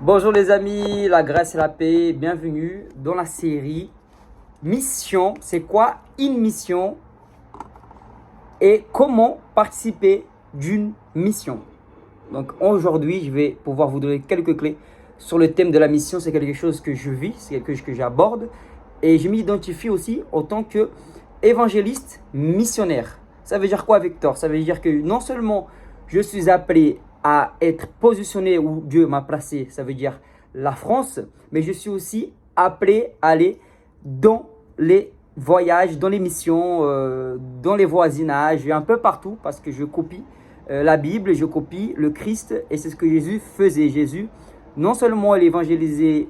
Bonjour les amis, la grâce et la paix, bienvenue dans la série Mission. C'est quoi une mission et comment participer d'une mission? Donc aujourd'hui, je vais pouvoir vous donner quelques clés sur le thème de la mission. C'est quelque chose que je vis, c'est quelque chose que j'aborde et je m'identifie aussi en tant que évangéliste missionnaire. Ça veut dire quoi, Victor? Ça veut dire que non seulement je suis appelé à être positionné où Dieu m'a placé, ça veut dire la France, mais je suis aussi appelé à aller dans les voyages, dans les missions, dans les voisinages, un peu partout parce que je copie la Bible, je copie le Christ et c'est ce que Jésus faisait. Jésus, non seulement il évangélisait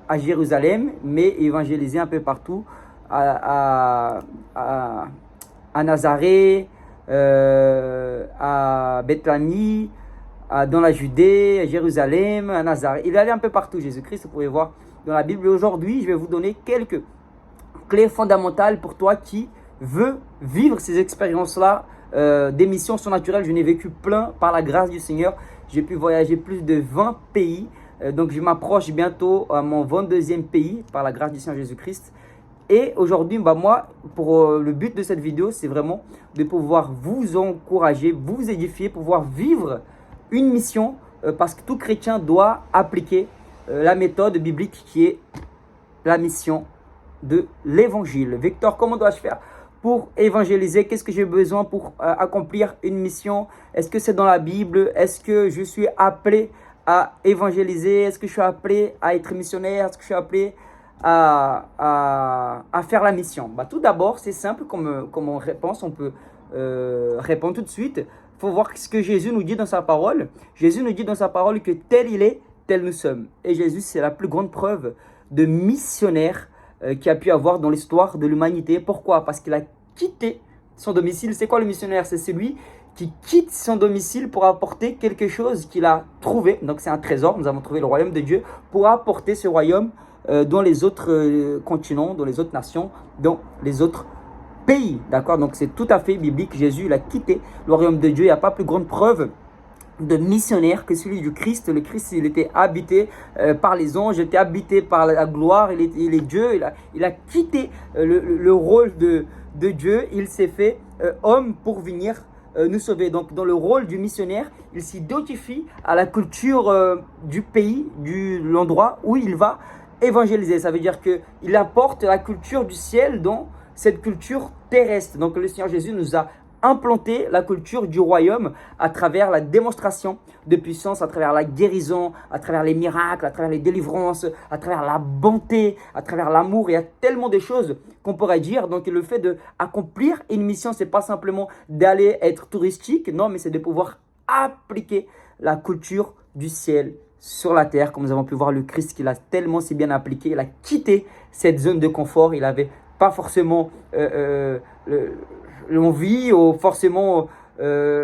à Jérusalem, mais évangélisait un peu partout, à, à, à Nazareth, à Bethanie, dans la Judée, à Jérusalem, à Nazareth. Il allait un peu partout, Jésus-Christ, vous pouvez voir dans la Bible. Aujourd'hui, je vais vous donner quelques clés fondamentales pour toi qui veux vivre ces expériences-là, des missions surnaturelles. Je n'ai vécu plein par la grâce du Seigneur. J'ai pu voyager plus de 20 pays. Donc, je m'approche bientôt à mon 22e pays par la grâce du Seigneur Jésus-Christ. Et aujourd'hui, moi, pour le but de cette vidéo, c'est vraiment de pouvoir vous encourager, vous édifier, pouvoir vivre une mission parce que tout chrétien doit appliquer la méthode biblique qui est la mission de l'évangile. Victor, comment dois-je faire pour évangéliser? Qu'est-ce que j'ai besoin pour accomplir une mission? Est-ce que c'est dans la Bible? Est-ce que je suis appelé à évangéliser? Est-ce que je suis appelé à être missionnaire? Est-ce que je suis appelé à faire la mission? Tout d'abord, c'est simple comme réponse. On peut répondre tout de suite. Il faut voir ce que Jésus nous dit dans sa parole. Jésus nous dit dans sa parole que tel il est, tel nous sommes. Et Jésus, c'est la plus grande preuve de missionnaire qu'il a pu avoir dans l'histoire de l'humanité. Pourquoi? Parce qu'il a quitté son domicile. C'est quoi le missionnaire? C'est celui qui quitte son domicile pour apporter quelque chose qu'il a trouvé. Donc c'est un trésor. Nous avons trouvé le royaume de Dieu pour apporter ce royaume dans les autres continents, dans les autres nations, dans les autres pays. D'accord? Donc c'est tout à fait biblique. Jésus, il a quitté le royaume de Dieu. Il n'y a pas plus grande preuve de missionnaire que celui du Christ. Le Christ, il était habité par les anges, il était habité par la gloire, il est Dieu, il a quitté le rôle de Dieu, il s'est fait homme pour venir nous sauver. Donc dans le rôle du missionnaire, il s'identifie à la culture du pays, de l'endroit où il va évangéliser. Ça veut dire qu'il apporte la culture du ciel dans cette culture terrestre. Donc le Seigneur Jésus nous a implanter la culture du royaume à travers la démonstration de puissance, à travers la guérison, à travers les miracles, à travers les délivrances, à travers la bonté, à travers l'amour. Il y a tellement de choses qu'on pourrait dire. Donc le fait d'accomplir une mission, c'est pas simplement d'aller être touristique, non, mais c'est de pouvoir appliquer la culture du ciel sur la terre, comme nous avons pu voir le Christ qui l'a tellement si bien appliqué. Il a quitté cette zone de confort. Il n'avait pas forcément l'envie ou forcément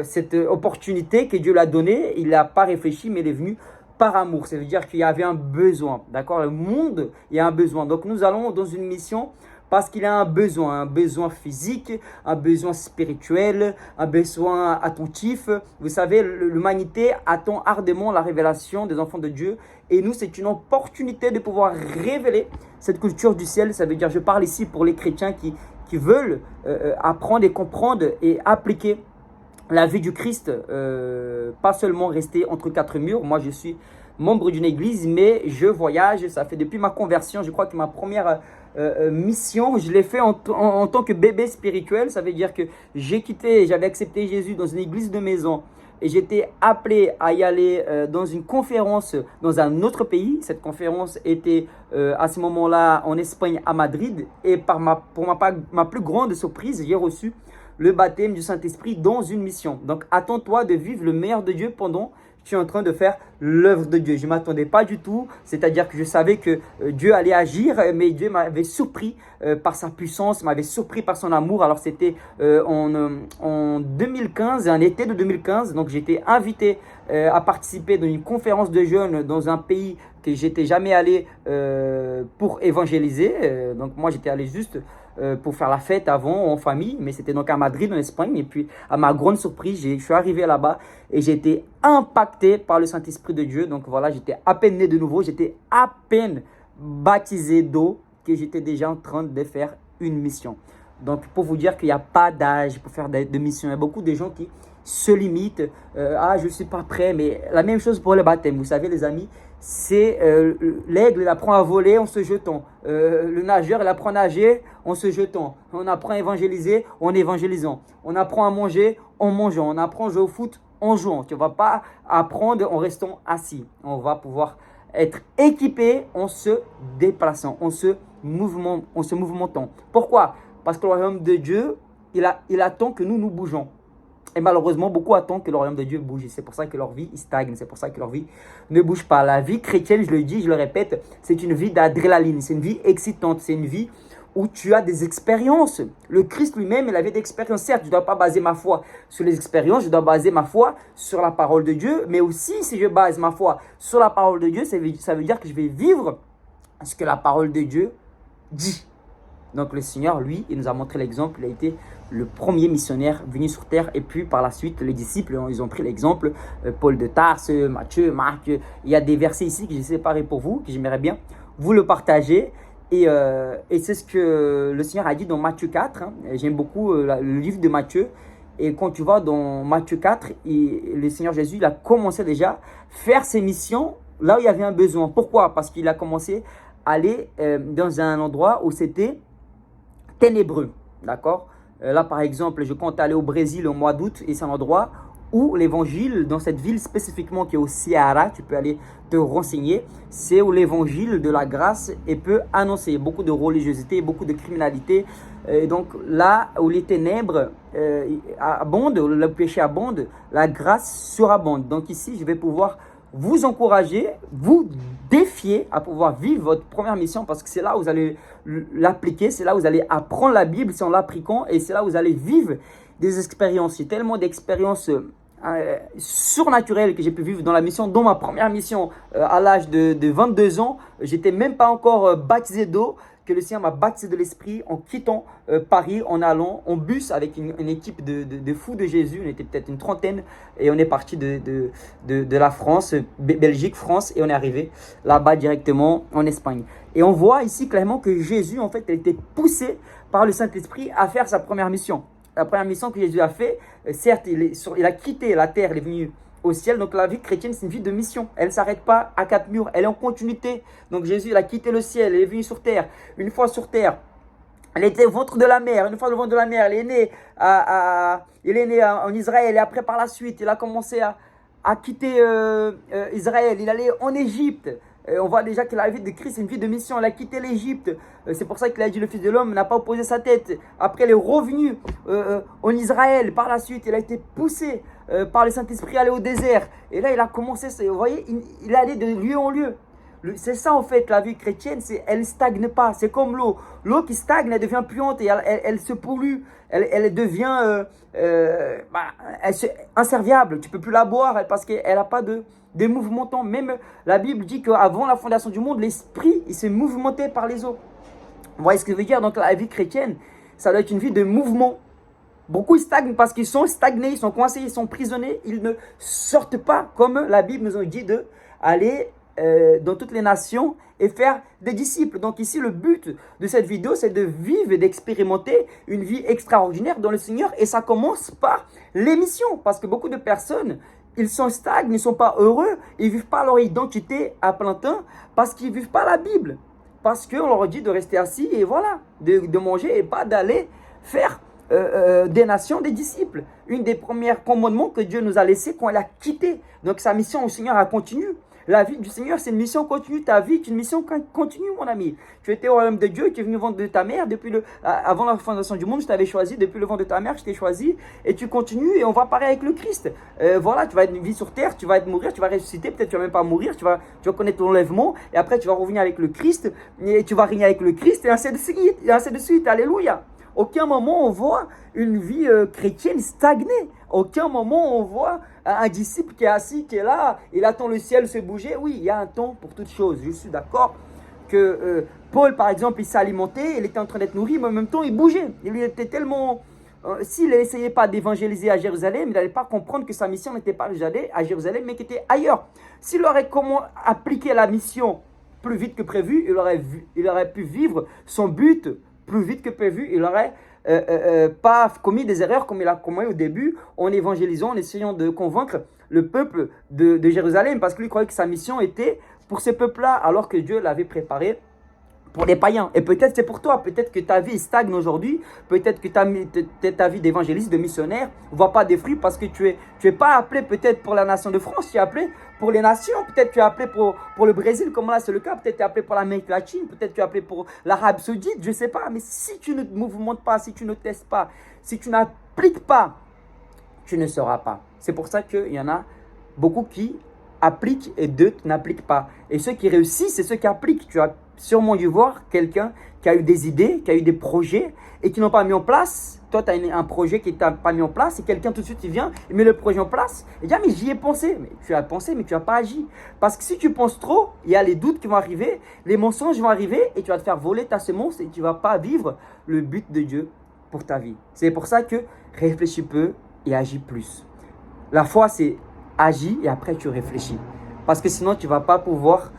cette opportunité que Dieu l'a donnée. Il n'a pas réfléchi, mais il est venu par amour. Ça veut dire qu'il y avait un besoin. D'accord? Le monde, il y a un besoin. Donc nous allons dans une mission parce qu'il a un besoin physique, un besoin spirituel, un besoin attentif. Vous savez, l'humanité attend ardemment la révélation des enfants de Dieu. Et nous, c'est une opportunité de pouvoir révéler cette culture du ciel. Ça veut dire, je parle ici pour les chrétiens qui veulent apprendre et comprendre et appliquer la vie du Christ, pas seulement rester entre quatre murs. Moi, je suis membre d'une église, mais je voyage. Ça fait depuis ma conversion, je crois que ma première mission, je l'ai fait en tant que bébé spirituel. Ça veut dire que j'avais accepté Jésus dans une église de maison. Et j'étais appelé à y aller dans une conférence dans un autre pays. Cette conférence était à ce moment-là en Espagne, à Madrid. Et pour ma plus grande surprise, j'ai reçu le baptême du Saint-Esprit dans une mission. Donc, attends-toi de vivre le meilleur de Dieu pendant que tu es en train de faire l'œuvre de Dieu. Je ne m'attendais pas du tout. C'est-à-dire que je savais que Dieu allait agir, mais Dieu m'avait surpris par sa puissance, m'avait surpris par son amour. Alors, c'était en 2015, un été de 2015. Donc, j'étais invité à participer dans une conférence de jeunes dans un pays que j'étais jamais allé pour évangéliser. Donc, moi, j'étais allé juste pour faire la fête avant en famille, mais c'était donc à Madrid en Espagne. Et puis à ma grande surprise, je suis arrivé là-bas et j'ai été impacté par le Saint-Esprit de Dieu. Donc voilà, j'étais à peine né de nouveau, j'étais à peine baptisé d'eau que j'étais déjà en train de faire une mission. Donc pour vous dire qu'il n'y a pas d'âge pour faire de mission. Il y a beaucoup de gens qui se limitent. Ah, je ne suis pas prêt. Mais la même chose pour le baptême. Vous savez les amis, c'est l'aigle, il apprend à voler en se jetant. Le nageur, il apprend à nager en se jetant. On apprend à évangéliser en évangélisant. On apprend à manger en mangeant. On apprend à jouer au foot en jouant. Tu ne vas pas apprendre en restant assis. On va pouvoir être équipé en se déplaçant, en se mouvementant. Pourquoi? Parce que le royaume de Dieu, il attend que nous bougeons. Et malheureusement, beaucoup attendent que le royaume de Dieu bouge. C'est pour ça que leur vie stagne. C'est pour ça que leur vie ne bouge pas. La vie chrétienne, je le dis, je le répète, c'est une vie d'adrénaline. C'est une vie excitante. C'est une vie où tu as des expériences. Le Christ lui-même, il avait des expériences. Certes, je ne dois pas baser ma foi sur les expériences. Je dois baser ma foi sur la parole de Dieu. Mais aussi, si je base ma foi sur la parole de Dieu, ça veut dire que je vais vivre ce que la parole de Dieu dit. Donc le Seigneur, lui, il nous a montré l'exemple. Il a été le premier missionnaire venu sur terre. Et puis par la suite, les disciples, ils ont pris l'exemple. Paul de Tarse, Matthieu, Marc. Il y a des versets ici que j'ai séparés pour vous, que j'aimerais bien vous le partager. Et c'est ce que le Seigneur a dit dans Matthieu 4. J'aime beaucoup le livre de Matthieu. Et quand tu vas dans Matthieu 4, le Seigneur Jésus, il a commencé déjà à faire ses missions là où il y avait un besoin. Pourquoi? Parce qu'il a commencé à aller dans un endroit où c'était ténébreux, d'accord? Là, par exemple, je compte aller au Brésil au mois d'août et c'est un endroit où l'évangile, dans cette ville spécifiquement qui est au Ceará, tu peux aller te renseigner, c'est où l'évangile de la grâce peut annoncer beaucoup de religiosité, beaucoup de criminalité. Et donc là où les ténèbres abondent, le péché abonde, la grâce surabonde. Donc ici, je vais pouvoir vous encourager, vous défier à pouvoir vivre votre première mission parce que c'est là où vous allez l'appliquer, c'est là où vous allez apprendre la Bible, c'est en l'appliquant et c'est là où vous allez vivre des expériences. Il y a tellement d'expériences surnaturelles que j'ai pu vivre dans la mission, dont ma première mission à l'âge de 22 ans, j'étais même pas encore baptisé d'eau, que le Seigneur m'a baptisé de l'Esprit en quittant Paris, en allant en bus avec une équipe de fous de Jésus. On était peut-être une trentaine et on est parti de la France, Belgique, France, et on est arrivé là-bas directement en Espagne. Et on voit ici clairement que Jésus, en fait, a été poussé par le Saint-Esprit à faire sa première mission. La première mission que Jésus a fait, certes, il a quitté la terre, il est venu au ciel. Donc la vie chrétienne, c'est une vie de mission. Elle ne s'arrête pas à quatre murs, elle est en continuité. Donc Jésus, il a quitté le ciel, il est venu sur terre. Une fois sur terre, il était au ventre de la mer. Une fois au ventre de la mer, il est né, en Israël. Et après, par la suite, il a commencé à quitter Israël. Il allait en Égypte. On voit déjà que la vie de Christ, c'est une vie de mission. Il a quitté l'Égypte. C'est pour ça qu'il a dit le Fils de l'homme n'a pas opposé sa tête. Après, il est revenu en Israël. Par la suite, il a été poussé par le Saint-Esprit à aller au désert. Et là, il a commencé, vous voyez, il allait de lieu en lieu. C'est ça en fait, la vie chrétienne, elle ne stagne pas. C'est comme l'eau. L'eau qui stagne, elle devient puante et elle se pollue. Elle devient inserviable. Tu ne peux plus la boire parce qu'elle n'a pas de mouvementant. Même la Bible dit qu'avant la fondation du monde, l'esprit, il s'est mouvementé par les eaux. Vous voyez ce que je veux dire? Donc la vie chrétienne, ça doit être une vie de mouvement. Beaucoup ils stagnent parce qu'ils sont stagnés, ils sont coincés, ils sont prisonniers. Ils ne sortent pas comme la Bible nous a dit d'aller dans toutes les nations et faire des disciples. Donc ici, le but de cette vidéo, c'est de vivre et d'expérimenter une vie extraordinaire dans le Seigneur. Et ça commence par l'émission. Parce que beaucoup de personnes, ils sont stagnés, ils ne sont pas heureux. Ils ne vivent pas leur identité à plein temps parce qu'ils ne vivent pas la Bible. Parce qu'on leur dit de rester assis et voilà, de manger et pas d'aller faire des nations, des disciples. Une des premières commandements que Dieu nous a laissé quand il a quitté. Donc sa mission au Seigneur a continué. La vie du Seigneur, c'est une mission continue. Ta vie est une mission continue, mon ami. Tu étais au royaume de Dieu, tu es venu au ventre de ta mère. Avant la fondation du monde, je t'avais choisi. Depuis le ventre de ta mère, je t'ai choisi. Et tu continues et on va pareil avec le Christ. Voilà, tu vas être une vie sur terre, tu vas mourir, tu vas ressusciter. Peut-être tu vas même pas mourir, tu vas connaître ton enlèvement. Et après, tu vas revenir avec le Christ. Et tu vas régner avec le Christ. Et ainsi de suite. Et ainsi de suite. Alléluia. Aucun moment on voit une vie chrétienne stagner. Aucun moment on voit un disciple qui est assis, qui est là, il attend le ciel se bouger. Oui, il y a un temps pour toutes choses. Je suis d'accord Paul, par exemple, il s'alimentait, il était en train d'être nourri, mais en même temps, il bougeait. Il était tellement... s'il n'essayait pas d'évangéliser à Jérusalem, il n'allait pas comprendre que sa mission n'était pas à Jérusalem, mais qu'elle était ailleurs. S'il aurait appliqué la mission plus vite que prévu, il aurait pu vivre son but plus vite que prévu. Il n'aurait pas commis des erreurs comme il a commis au début en évangélisant, en essayant de convaincre le peuple de Jérusalem, parce que lui croyait que sa mission était pour ce peuple-là, alors que Dieu l'avait préparé pour les païens. Et peut-être c'est pour toi, peut-être que ta vie stagne aujourd'hui, peut-être que ta vie d'évangéliste, de missionnaire, ne voit pas des fruits parce que tu es pas appelé peut-être pour la nation de France, tu es appelé pour les nations, peut-être tu es appelé pour le Brésil, comme là c'est le cas, peut-être tu es appelé pour l'Amérique latine, peut-être tu es appelé pour l'Arabie Saoudite, je ne sais pas, mais si tu ne mouvementes pas, si tu ne testes pas, si tu n'appliques pas, tu ne sauras pas. C'est pour ça qu'il y en a beaucoup qui appliquent et d'autres n'appliquent pas. Et ceux qui réussissent, c'est ceux qui appliquent. Tu as sûrement dû voir quelqu'un qui a eu des idées, qui a eu des projets et qui n'ont pas mis en place. Toi, tu as un projet qui n'a pas mis en place et quelqu'un tout de suite, il vient, il met le projet en place et dit « Ah, mais j'y ai pensé ». Mais tu as pensé, mais tu n'as pas agi. Parce que si tu penses trop, il y a les doutes qui vont arriver, les mensonges vont arriver et tu vas te faire voler ta semence et tu ne vas pas vivre le but de Dieu pour ta vie. C'est pour ça que réfléchis peu et agis plus. La foi, c'est agis et après tu réfléchis. Parce que sinon, tu ne vas pas pouvoir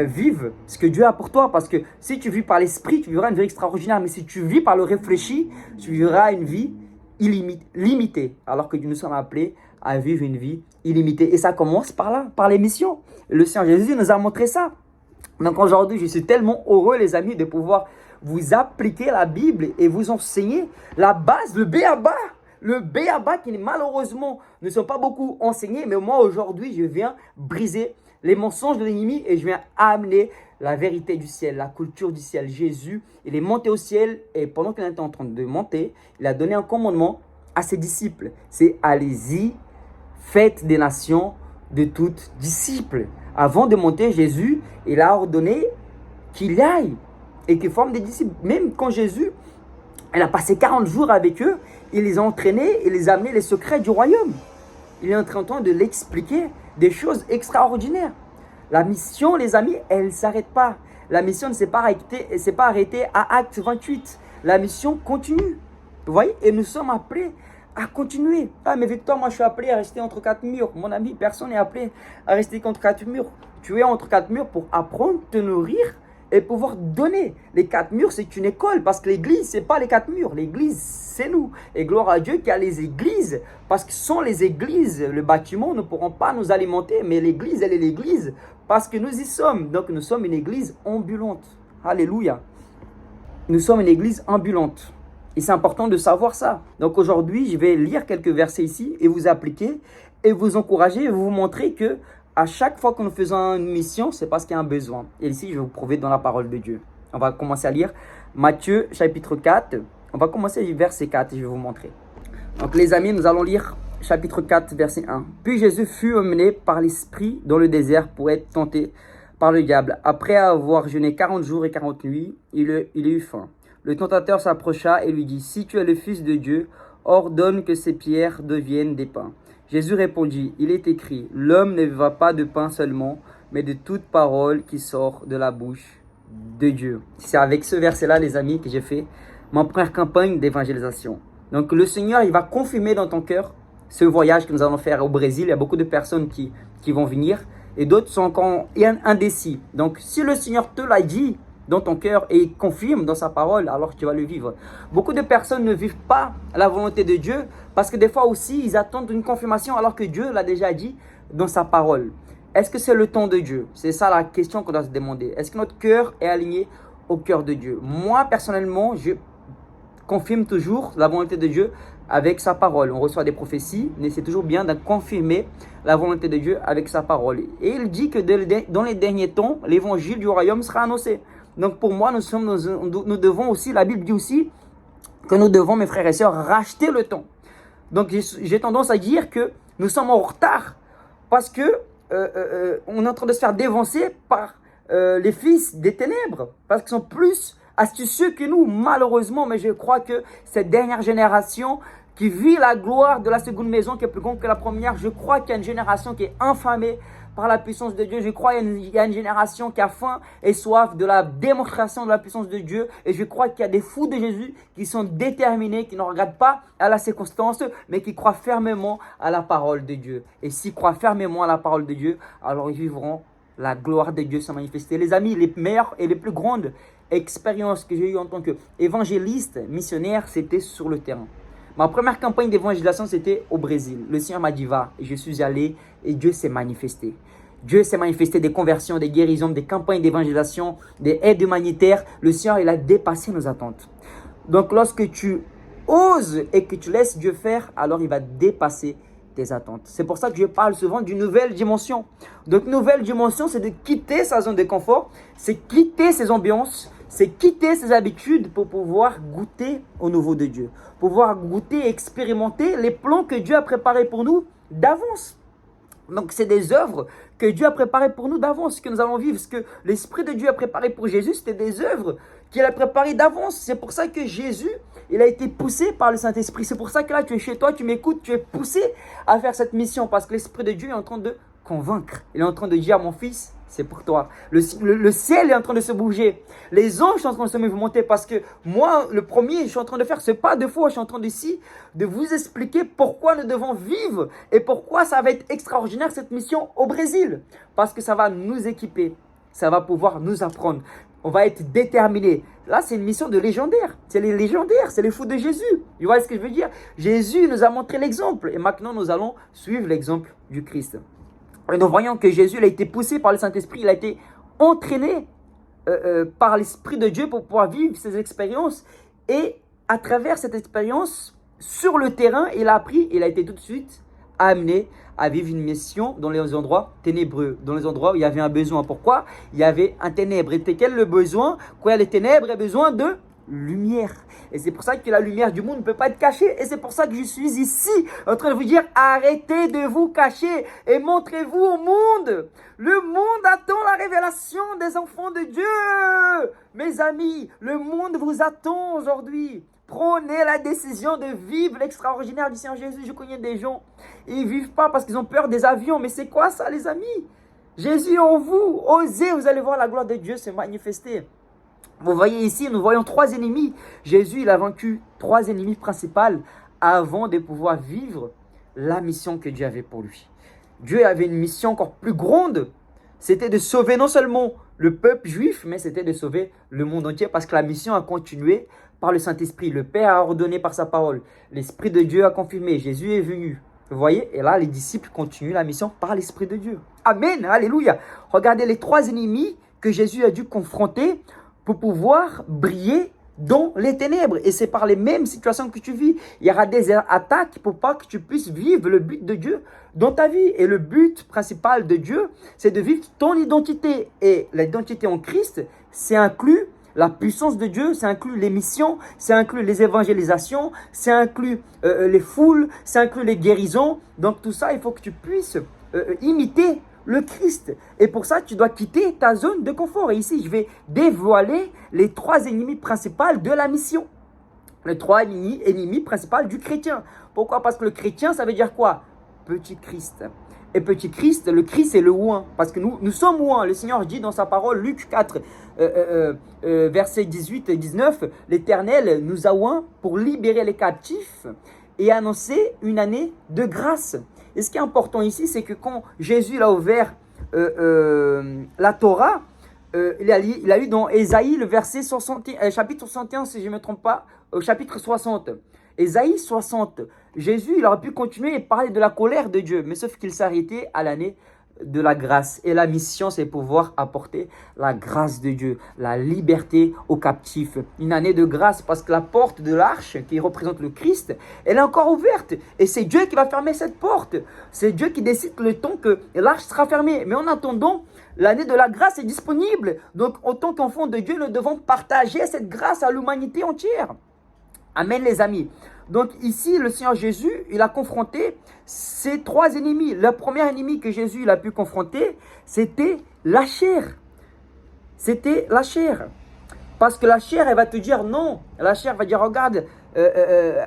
vivre ce que Dieu a pour toi. Parce que si tu vis par l'esprit, tu vivras une vie extraordinaire. Mais si tu vis par le réfléchi, tu vivras une vie limitée. Alors que nous sommes appelés à vivre une vie illimitée. Et ça commence par là, par les missions. Le Seigneur Jésus nous a montré ça. Donc aujourd'hui, je suis tellement heureux, les amis, de pouvoir vous appliquer la Bible et vous enseigner la base, le b.a.-ba. Le b.a.-ba qui malheureusement ne sont pas beaucoup enseignés. Mais moi aujourd'hui, je viens briser les mensonges de l'ennemi et je viens amener la vérité du ciel, la culture du ciel. Jésus, il est monté au ciel et pendant qu'il était en train de monter, il a donné un commandement à ses disciples. C'est allez-y, faites des nations de toutes disciples. Avant de monter, Jésus, il a ordonné qu'il aille et qu'il forme des disciples. Même quand Jésus, il a passé 40 jours avec eux, il les a entraînés et les a amenés les secrets du royaume. Il est en train de l'expliquer des choses extraordinaires. La mission, les amis, elle ne s'arrête pas. La mission ne s'est pas arrêtée à Acte 28. La mission continue. Vous voyez? Et nous sommes appelés à continuer. Ah, mais Victor, moi je suis appelé à rester entre quatre murs. Mon ami, personne n'est appelé à rester entre quatre murs. Tu es entre quatre murs pour apprendre, te nourrir et pouvoir donner. Les quatre murs, c'est une école parce que l'église, ce n'est pas les quatre murs. L'église, c'est nous. Et gloire à Dieu qu'il y a les églises. Parce que sans les églises, le bâtiment ne pourront pas nous alimenter. Mais l'église, elle est l'église parce que nous y sommes. Donc nous sommes une église ambulante. Alléluia. Nous sommes une église ambulante. Et c'est important de savoir ça. Donc aujourd'hui, je vais lire quelques versets ici et vous appliquer et vous encourager et vous montrer que à chaque fois que nous faisons une mission, c'est parce qu'il y a un besoin. Et ici, je vais vous prouver dans la parole de Dieu. On va commencer à lire Matthieu chapitre 4. On va commencer verset 4 et je vais vous montrer. Donc les amis, nous allons lire chapitre 4, verset 1. Puis Jésus fut emmené par l'Esprit dans le désert pour être tenté par le diable. Après avoir jeûné 40 jours et 40 nuits, il eut faim. Le tentateur s'approcha et lui dit, « Si tu es le Fils de Dieu, ordonne que ces pierres deviennent des pains. » Jésus répondit, « Il est écrit, l'homme ne vivra pas de pain seulement, mais de toute parole qui sort de la bouche de Dieu. » C'est avec ce verset-là, les amis, que j'ai fait ma première campagne d'évangélisation. Donc le Seigneur, il va confirmer dans ton cœur ce voyage que nous allons faire au Brésil. Il y a beaucoup de personnes qui vont venir et d'autres sont encore indécis. Donc si le Seigneur te l'a dit dans ton cœur et confirme dans sa parole, alors tu vas le vivre. Beaucoup de personnes ne vivent pas la volonté de Dieu parce que des fois aussi, ils attendent une confirmation alors que Dieu l'a déjà dit dans sa parole. Est-ce que c'est le temps de Dieu? C'est ça la question qu'on doit se demander. Est-ce que notre cœur est aligné au cœur de Dieu? Moi, personnellement, je confirme toujours la volonté de Dieu avec sa parole. On reçoit des prophéties, mais c'est toujours bien de confirmer la volonté de Dieu avec sa parole. Et il dit que dans les derniers temps, l'évangile du royaume sera annoncé. Donc pour moi, nous devons aussi, la Bible dit aussi que nous devons, mes frères et sœurs, racheter le temps. Donc j'ai tendance à dire que nous sommes en retard parce que on est en train de se faire dévancer par les fils des ténèbres, parce qu'ils sont plus astucieux que nous, malheureusement. Mais je crois que cette dernière génération qui vit la gloire de la seconde maison qui est plus grande que la première, je crois qu'il y a une génération qui est infamée par la puissance de Dieu. Je crois qu'il y a une génération qui a faim et soif de la démonstration de la puissance de Dieu. Et je crois qu'il y a des fous de Jésus qui sont déterminés, qui ne regardent pas à la circonstance, mais qui croient fermement à la parole de Dieu. Et s'ils croient fermement à la parole de Dieu, alors ils vivront la gloire de Dieu se manifester. Les amis, les meilleures et les plus grandes expériences que j'ai eues en tant qu'évangéliste, missionnaire, c'était sur le terrain. Ma première campagne d'évangélisation, c'était au Brésil. Le Seigneur m'a dit, va. Et je suis allé et Dieu s'est manifesté. Dieu s'est manifesté, des conversions, des guérisons, des campagnes d'évangélisation, des aides humanitaires. Le Seigneur, il a dépassé nos attentes. Donc, lorsque tu oses et que tu laisses Dieu faire, alors il va dépasser tes attentes. C'est pour ça que je parle souvent d'une nouvelle dimension. Donc, nouvelle dimension, c'est de quitter sa zone de confort, c'est quitter ses ambiances, c'est quitter ses habitudes pour pouvoir goûter au nouveau de Dieu. Pouvoir goûter et expérimenter les plans que Dieu a préparés pour nous d'avance. Donc, c'est des œuvres que Dieu a préparées pour nous d'avance, que nous allons vivre. Ce que l'Esprit de Dieu a préparé pour Jésus, c'était des œuvres qu'il a préparées d'avance. C'est pour ça que Jésus, il a été poussé par le Saint-Esprit. C'est pour ça que là, tu es chez toi, tu m'écoutes, tu es poussé à faire cette mission. Parce que l'Esprit de Dieu est en train de convaincre. Il est en train de dire, mon fils, c'est pour toi. Le ciel est en train de se bouger. Les anges sont en train de se mouvementer parce que moi, le premier, je suis en train de faire, c'est pas deux fois, je suis en train de vous expliquer pourquoi nous devons vivre et pourquoi ça va être extraordinaire cette mission au Brésil. Parce que ça va nous équiper, ça va pouvoir nous apprendre. On va être déterminés. Là, c'est une mission de légendaire. C'est les légendaires, c'est les fous de Jésus. Tu vois ce que je veux dire? Jésus nous a montré l'exemple et maintenant nous allons suivre l'exemple du Christ. Et nous voyons que Jésus il a été poussé par le Saint-Esprit, il a été entraîné par l'Esprit de Dieu pour pouvoir vivre ces expériences. Et à travers cette expérience, sur le terrain, il a appris, il a été tout de suite amené à vivre une mission dans les endroits ténébreux, dans les endroits où il y avait un besoin. Pourquoi? Il y avait un ténèbre. Et quel le besoin? Quand il y a les ténèbres, il y a besoin de lumière. Et c'est pour ça que la lumière du monde ne peut pas être cachée. Et c'est pour ça que je suis ici en train de vous dire, arrêtez de vous cacher et montrez-vous au monde. Le monde attend la révélation des enfants de Dieu. Mes amis, le monde vous attend aujourd'hui. Prenez la décision de vivre l'extraordinaire du Seigneur Jésus. Je connais des gens, ils ne vivent pas parce qu'ils ont peur des avions. Mais c'est quoi ça, les amis? Jésus en vous. Osez, vous allez voir la gloire de Dieu se manifester. Vous voyez ici, nous voyons 3 ennemis. Jésus, il a vaincu 3 ennemis principaux avant de pouvoir vivre la mission que Dieu avait pour lui. Dieu avait une mission encore plus grande. C'était de sauver non seulement le peuple juif, mais c'était de sauver le monde entier parce que la mission a continué par le Saint-Esprit. Le Père a ordonné par sa parole. L'Esprit de Dieu a confirmé. Jésus est venu. Vous voyez? Et là, les disciples continuent la mission par l'Esprit de Dieu. Amen. Alléluia. Regardez les 3 ennemis que Jésus a dû confronter pour pouvoir briller dans les ténèbres. Et c'est par les mêmes situations que tu vis. Il y aura des attaques pour pas que tu puisses vivre le but de Dieu dans ta vie. Et le but principal de Dieu, c'est de vivre ton identité. Et l'identité en Christ, c'est inclus la puissance de Dieu, c'est inclus les missions, c'est inclus les évangélisations, c'est inclus les foules, c'est inclus les guérisons. Donc tout ça, il faut que tu puisses imiter le Christ. Et pour ça, tu dois quitter ta zone de confort. Et ici, je vais dévoiler les 3 ennemis principaux de la mission. Les 3 ennemis principaux du chrétien. Pourquoi? Parce que le chrétien, ça veut dire quoi? Petit Christ. Et petit Christ, le Christ, c'est le oint. Parce que nous sommes oint. Le Seigneur dit dans sa parole, Luc 4, versets 18 et 19, l'Éternel nous a oint pour libérer les captifs et annoncer une année de grâce. Et ce qui est important ici, c'est que quand Jésus a ouvert la Torah, il a lu dans Ésaïe le verset 60, chapitre 61, si je ne me trompe pas, au chapitre 60. Ésaïe 60. Jésus, il aurait pu continuer et parler de la colère de Dieu, mais sauf qu'il s'est arrêté à l'année de la grâce. Et la mission, c'est pouvoir apporter la grâce de Dieu, la liberté aux captifs. Une année de grâce parce que la porte de l'arche, qui représente le Christ, elle est encore ouverte. Et c'est Dieu qui va fermer cette porte. C'est Dieu qui décide le temps que l'arche sera fermée. Mais en attendant, l'année de la grâce est disponible. Donc, en tant qu'enfants de Dieu, nous devons partager cette grâce à l'humanité entière. Amen, les amis. Donc ici, le Seigneur Jésus, il a confronté ces 3 ennemis. Le premier ennemi que Jésus il a pu confronter, c'était la chair. C'était la chair. Parce que la chair, elle va te dire non. La chair va dire, regarde,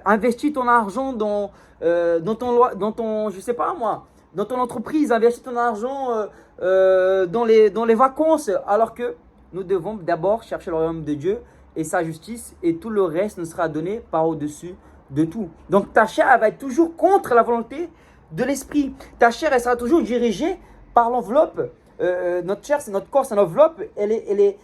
investis ton argent dans ton, je sais pas moi, dans ton entreprise, investis ton argent dans les vacances, alors que nous devons d'abord chercher le royaume de Dieu et sa justice, et tout le reste nous sera donné par au-dessus de tout. Donc ta chair, elle va être toujours contre la volonté de l'esprit. Ta chair, elle sera toujours dirigée par l'enveloppe. Notre chair, c'est notre corps, c'est l'enveloppe, elle est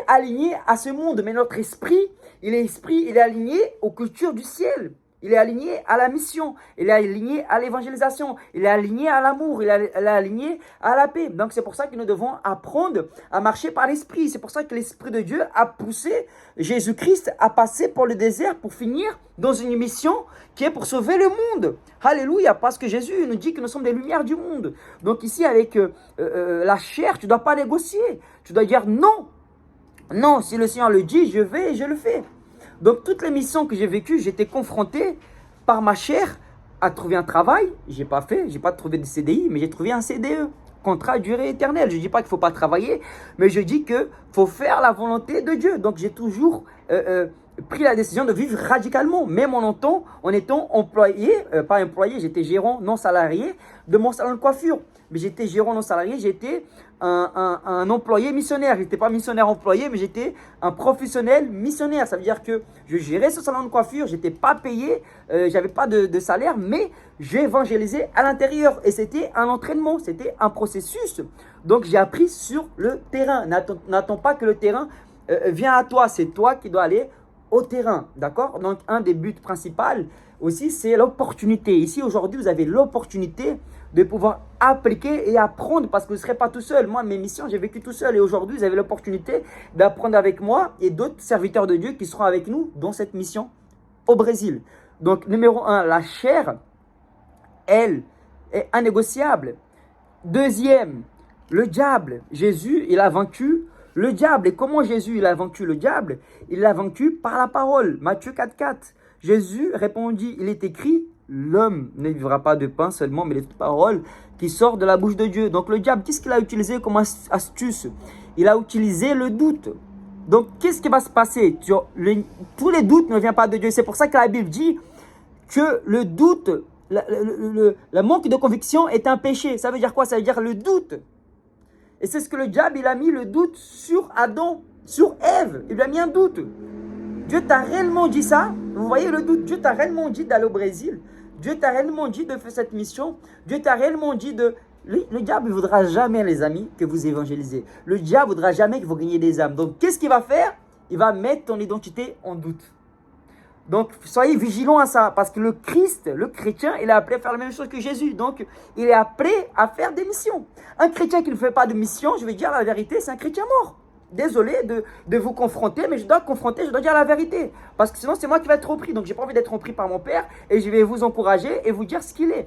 alignée à ce monde. Mais notre esprit, il est aligné aux cultures du ciel. Il est aligné à la mission, il est aligné à l'évangélisation, il est aligné à l'amour, il est aligné à la paix. Donc c'est pour ça que nous devons apprendre à marcher par l'esprit. C'est pour ça que l'Esprit de Dieu a poussé Jésus-Christ à passer par le désert pour finir dans une mission qui est pour sauver le monde. Alléluia, parce que Jésus nous dit que nous sommes des lumières du monde. Donc ici avec la chair, tu ne dois pas négocier. Tu dois dire non. Non, si le Seigneur le dit, je vais et je le fais. Donc, toutes les missions que j'ai vécues, j'étais confronté par ma chair à trouver un travail. Je n'ai pas trouvé de CDI, mais j'ai trouvé un CDE, contrat à durée éternelle. Je ne dis pas qu'il ne faut pas travailler, mais je dis qu'il faut faire la volonté de Dieu. Donc, j'ai toujours pris la décision de vivre radicalement, même en étant employé, pas employé, j'étais gérant non salarié de mon salon de coiffure. Mais j'étais gérant non salarié, j'étais un employé missionnaire. Je n'étais pas missionnaire employé, mais j'étais un professionnel missionnaire. Ça veut dire que je gérais ce salon de coiffure, je n'étais pas payé, je n'avais pas de salaire, mais j'évangélisais à l'intérieur. Et c'était un entraînement, c'était un processus. Donc j'ai appris sur le terrain. N'attends pas que le terrain vienne à toi, c'est toi qui dois aller au terrain. D'accord? Donc un des buts principaux aussi, c'est l'opportunité. Ici, aujourd'hui, vous avez l'opportunité de pouvoir appliquer et apprendre parce que vous ne serez pas tout seul. Moi, mes missions, j'ai vécu tout seul et aujourd'hui, vous avez l'opportunité d'apprendre avec moi et d'autres serviteurs de Dieu qui seront avec nous dans cette mission au Brésil. Donc, numéro 1, la chair, elle, est innégociable. Deuxième, le diable. Jésus, il a vaincu le diable. Et comment Jésus, il a vaincu le diable? Il l'a vaincu par la parole. Matthieu 4,4. Jésus répondit, il est écrit, l'homme ne vivra pas de pain seulement, mais de toute parole qui sort de la bouche de Dieu. Donc le diable, qu'est-ce qu'il a utilisé comme astuce? Il a utilisé le doute. Donc qu'est-ce qui va se passer? Tous les doutes ne viennent pas de Dieu. C'est pour ça que la Bible dit que le doute, le manque de conviction est un péché. Ça veut dire quoi? Ça veut dire le doute. Et c'est ce que le diable, il a mis le doute sur Adam, sur Ève. Il lui a mis un doute. Dieu t'a réellement dit ça? Vous voyez le doute? Dieu t'a réellement dit d'aller au Brésil? Dieu t'a réellement dit de faire cette mission? Dieu t'a réellement dit de... Le diable ne voudra jamais, les amis, que vous évangélisez. Le diable ne voudra jamais que vous gagnez des âmes. Donc, qu'est-ce qu'il va faire? Il va mettre ton identité en doute. Donc, soyez vigilants à ça. Parce que le Christ, le chrétien, il est appelé à faire la même chose que Jésus. Donc, il est appelé à faire des missions. Un chrétien qui ne fait pas de mission, je vais dire la vérité, c'est un chrétien mort. Désolé de vous confronter, mais je dois confronter, je dois dire la vérité. Parce que sinon, c'est moi qui vais être repris. Donc, je n'ai pas envie d'être repris par mon Père. Et je vais vous encourager et vous dire ce qu'il est.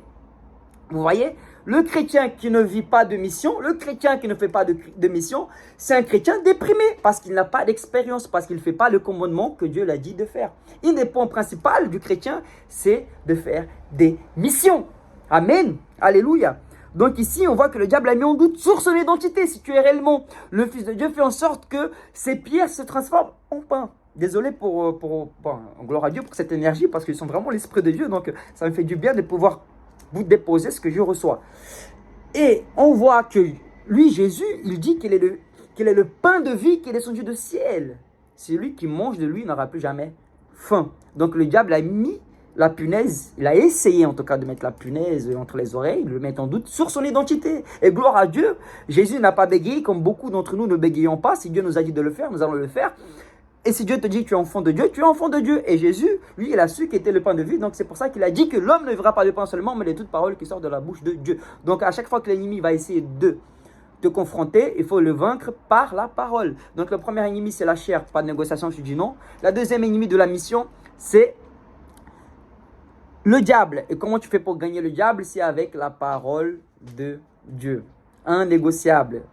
Vous voyez? Le chrétien qui ne vit pas de mission, le chrétien qui ne fait pas de mission, c'est un chrétien déprimé. Parce qu'il n'a pas d'expérience, parce qu'il ne fait pas le commandement que Dieu l'a dit de faire. Un des points principaux du chrétien, c'est de faire des missions. Amen. Alléluia. Donc ici, on voit que le diable a mis en doute sur son identité. Si tu es réellement le Fils de Dieu, fais en sorte que ces pierres se transforment en pain. Désolé pour gloire à Dieu pour cette énergie, parce qu'ils sont vraiment l'Esprit de Dieu. Donc ça me fait du bien de pouvoir vous déposer ce que je reçois. Et on voit que lui, Jésus, il dit qu'il est le pain de vie qui est descendu du ciel. Celui qui mange de lui n'aura plus jamais faim. Donc le diable a mis la punaise, il a essayé en tout cas de mettre la punaise entre les oreilles, de le mettre en doute sur son identité. Et gloire à Dieu, Jésus n'a pas bégayé comme beaucoup d'entre nous ne bégayons pas. Si Dieu nous a dit de le faire, nous allons le faire. Et si Dieu te dit que tu es enfant de Dieu, tu es enfant de Dieu. Et Jésus, lui, il a su qu'il était le pain de vie. Donc c'est pour ça qu'il a dit que l'homme ne vivra pas de pain seulement, mais de toute parole qui sort de la bouche de Dieu. Donc à chaque fois que l'ennemi va essayer de te confronter, il faut le vaincre par la parole. Donc le premier ennemi, c'est la chair. Pas de négociation, je dis non. La deuxième ennemi de la mission, c'est le diable. Et comment tu fais pour gagner le diable? C'est avec la parole de Dieu. Indégociable.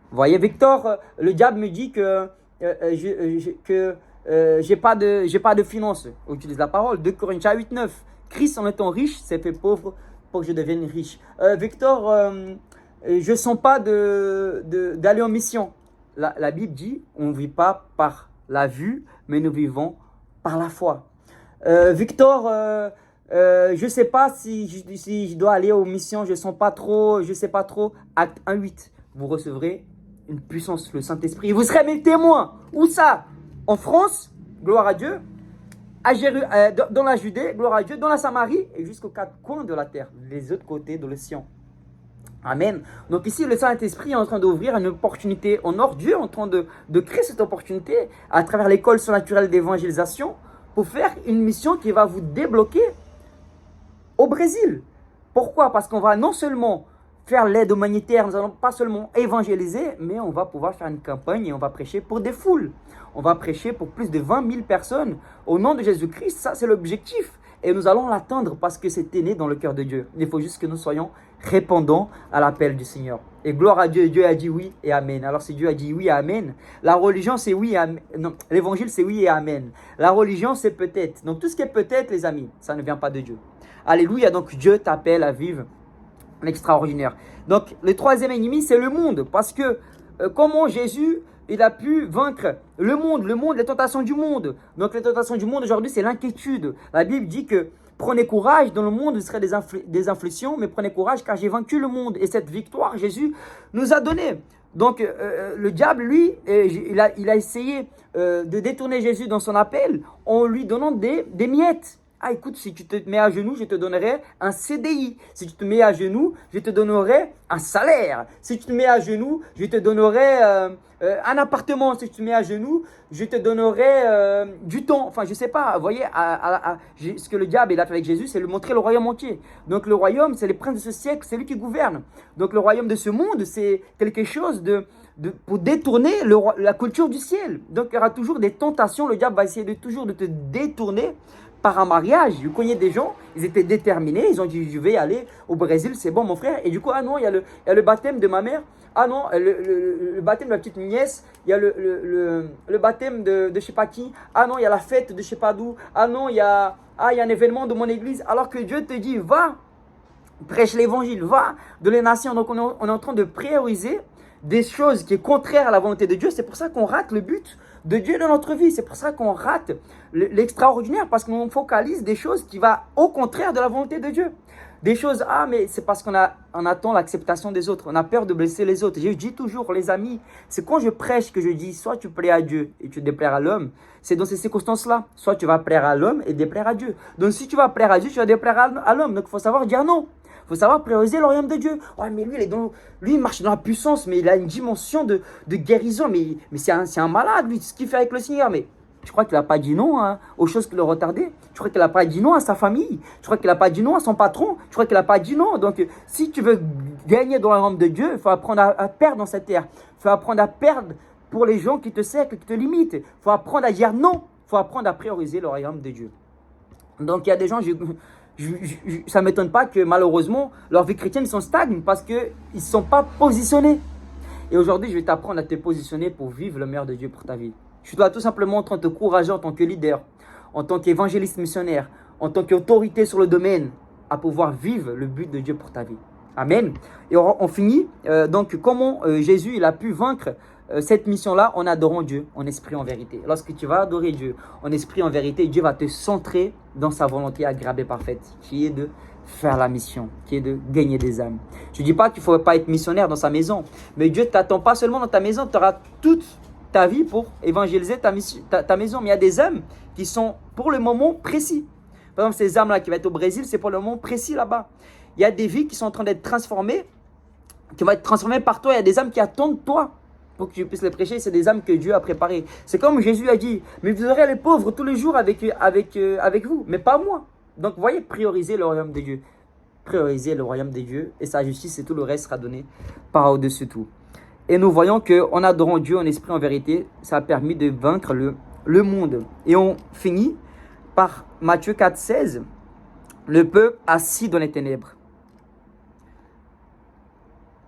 Vous voyez, Victor, le diable me dit que j'ai pas de finances. Utilise la parole. 2 Corinthiens 8,9. Christ en étant riche s'est fait pauvre pour que je devienne riche. Victor, je ne sens pas d'aller en mission. La Bible dit, on ne vit pas par la vue, mais nous vivons par la foi. Victor, Je ne sais pas si je dois aller aux missions, je sens pas trop, je sais pas trop. Acte 1:8, vous recevrez une puissance, le Saint-Esprit. Et vous serez mes témoins. Où ça? En France, gloire à Dieu. Dans la Judée, gloire à Dieu. Dans la Samarie et jusqu'aux quatre coins de la terre. Les autres côtés de l'océan. Amen. Donc ici, le Saint-Esprit est en train d'ouvrir une opportunité. Dieu est en train de créer cette opportunité à travers l'école surnaturelle d'évangélisation pour faire une mission qui va vous débloquer au Brésil. Pourquoi? Parce qu'on va non seulement faire l'aide humanitaire, nous n'allons pas seulement évangéliser, mais on va pouvoir faire une campagne et on va prêcher pour des foules. On va prêcher pour plus de 20 000 personnes au nom de Jésus-Christ. Ça, c'est l'objectif. Et nous allons l'atteindre parce que c'était né dans le cœur de Dieu. Il faut juste que nous soyons répondants à l'appel du Seigneur. Et gloire à Dieu, Dieu a dit oui et amen. Alors si Dieu a dit oui et amen, la religion c'est oui et amen. Non, l'évangile c'est oui et amen. La religion c'est peut-être. Donc tout ce qui est peut-être, les amis, ça ne vient pas de Dieu. Alléluia, donc Dieu t'appelle à vivre l'extraordinaire. Donc le troisième ennemi c'est le monde. Parce que comment Jésus il a pu vaincre le monde, les tentations du monde. Donc les tentations du monde aujourd'hui c'est l'inquiétude. La Bible dit que prenez courage, dans le monde vous serez des afflictions, mais prenez courage car j'ai vaincu le monde. Et cette victoire Jésus nous a donné. Donc le diable lui, il a essayé de détourner Jésus dans son appel en lui donnant des miettes. Ah écoute, si tu te mets à genoux, je te donnerai un CDI. Si tu te mets à genoux, je te donnerai un salaire. Si tu te mets à genoux, je te donnerai un appartement. Si tu te mets à genoux, je te donnerai du temps. Enfin, je ne sais pas. Vous voyez, ce que le diable il a fait avec Jésus, c'est lui montrer le royaume entier. Donc le royaume, c'est les princes de ce siècle, c'est lui qui gouverne. Donc le royaume de ce monde, c'est quelque chose pour détourner la culture du ciel. Donc il y aura toujours des tentations. Le diable va essayer toujours de te détourner par un mariage. Je connais des gens, ils étaient déterminés, ils ont dit je vais aller au Brésil, c'est bon mon frère. Et du coup, ah non, il y a le baptême de ma mère, ah non, le baptême de ma petite nièce, il y a le baptême de je sais pas qui, ah non, il y a la fête de je sais pas d'où, ah non, il y a un événement de mon église, alors que Dieu te dit va, prêche l'évangile, va de les nations. Donc on est en train de prioriser des choses qui est contraire à la volonté de Dieu. C'est pour ça qu'on rate le but de Dieu dans notre vie. C'est pour ça qu'on rate l'extraordinaire, parce qu'on focalise des choses qui vont au contraire de la volonté de Dieu. Des choses, mais c'est parce qu'on attend l'acceptation des autres. On a peur de blesser les autres. Je dis toujours, les amis, c'est quand je prêche que je dis, soit tu plais à Dieu et tu déplaires à l'homme. C'est dans ces circonstances-là. Soit tu vas plaire à l'homme et déplaire à Dieu. Donc si tu vas plaire à Dieu, tu vas déplaire à l'homme. Donc il faut savoir dire non. Il faut savoir prioriser le royaume de Dieu. Ouais, mais lui, lui, il marche dans la puissance, mais il a une dimension de guérison. Mais c'est un malade, lui, ce qu'il fait avec le Seigneur. Mais je crois qu'il n'a pas dit non aux choses qui le retardaient. Je crois qu'il n'a pas dit non à sa famille. Je crois qu'il n'a pas dit non à son patron. Je crois qu'il n'a pas dit non. Donc, si tu veux gagner dans le royaume de Dieu, il faut apprendre à perdre dans cette terre. Il faut apprendre à perdre pour les gens qui te cerclent, qui te limitent. Il faut apprendre à dire non. Il faut apprendre à prioriser le royaume de Dieu. Donc, il y a des gens... ça ne m'étonne pas que malheureusement, leur vie chrétienne sont stagne parce qu'ils ne sont pas positionnés. Et aujourd'hui, je vais t'apprendre à te positionner pour vivre le meilleur de Dieu pour ta vie. Je dois tout simplement en train de te encourager en tant que leader, en tant qu'évangéliste missionnaire, en tant qu'autorité sur le domaine, à pouvoir vivre le but de Dieu pour ta vie. Amen. Et on finit donc comment Jésus il a pu vaincre cette mission-là en adorant Dieu en esprit en vérité. Lorsque tu vas adorer Dieu en esprit en vérité, Dieu va te centrer dans sa volonté agréable et parfaite, qui est de faire la mission, qui est de gagner des âmes. Je ne dis pas qu'il ne faut pas être missionnaire dans sa maison, mais Dieu ne t'attend pas seulement dans ta maison, tu auras toute ta vie pour évangéliser ta maison. Mais il y a des âmes qui sont pour le moment précis. Par exemple, ces âmes-là qui vont être au Brésil, c'est pour le moment précis là-bas. Il y a des vies qui sont en train d'être transformées, qui vont être transformées par toi. Il y a des âmes qui attendent toi pour que tu puisses les prêcher. C'est des âmes que Dieu a préparées. C'est comme Jésus a dit, mais vous aurez les pauvres tous les jours avec vous, mais pas moi. Donc, vous voyez, prioriser le royaume de Dieu. Prioriser le royaume de Dieu et sa justice et tout le reste sera donné par au-dessus de tout. Et nous voyons qu'en adorant Dieu en esprit en vérité, ça a permis de vaincre le monde. Et on finit par Matthieu 4,16. Le peuple assis dans les ténèbres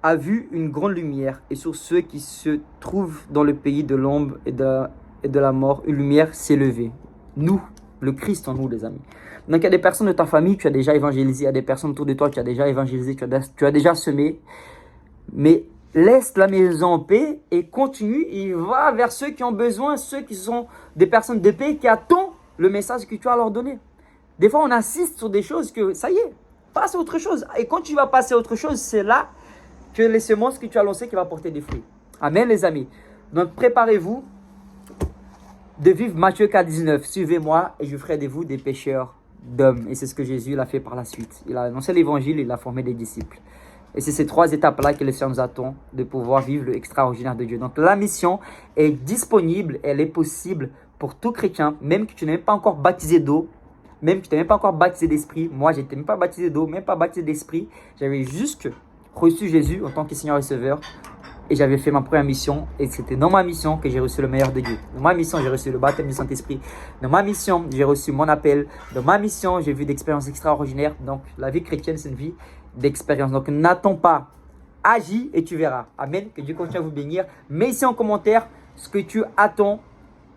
a vu une grande lumière. Et sur ceux qui se trouvent dans le pays de l'ombre et de la mort, une lumière s'est levée. Nous, le Christ en nous, les amis. Donc il y a des personnes de ta famille, tu as déjà évangélisé. Il y a des personnes autour de toi, tu as déjà évangélisé, tu as déjà semé. Mais laisse la maison en paix et continue. Il va vers ceux qui ont besoin, ceux qui sont des personnes de paix qui attendent le message que tu as leur donné. Des fois, on insiste sur des choses que, ça y est, passe à autre chose. Et quand tu vas passer à autre chose, c'est là que les semences que tu as lancées qui vont porter des fruits. Amen, les amis. Donc, préparez-vous de vivre Matthieu 4,19. Suivez-moi et je ferai de vous des pêcheurs d'hommes. Et c'est ce que Jésus l'a fait par la suite. Il a annoncé l'évangile, il a formé des disciples. Et c'est ces 3 étapes-là que le Seigneur nous attend de pouvoir vivre l'extraordinaire de Dieu. Donc, la mission est disponible, elle est possible pour tout chrétien, même que tu n'es même pas encore baptisé d'eau, même que tu n'es même pas encore baptisé d'esprit. Moi, je n'étais même pas baptisé d'eau, même pas baptisé d'esprit. J'avais juste reçu Jésus en tant que Seigneur et Sauveur. Et j'avais fait ma première mission. Et c'était dans ma mission que j'ai reçu le meilleur de Dieu. Dans ma mission, j'ai reçu le baptême du Saint-Esprit. Dans ma mission, j'ai reçu mon appel. Dans ma mission, j'ai vu d'expériences extraordinaires. Donc, la vie chrétienne, c'est une vie d'expérience. Donc, n'attends pas. Agis et tu verras. Amen. Que Dieu continue à vous bénir. Mets ici en commentaire ce que tu attends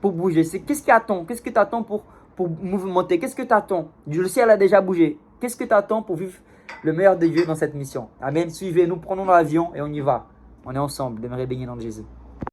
pour bouger. Qu'est-ce qui attend? Qu'est-ce que tu attends pour mouvementer? Qu'est-ce que tu attends? Le ciel a déjà bougé. Qu'est-ce que tu attends pour vivre le meilleur de Dieu dans cette mission? Amen. Suivez-nous, prenons l'avion et on y va. On est ensemble. Demeurez bénis dans Jésus.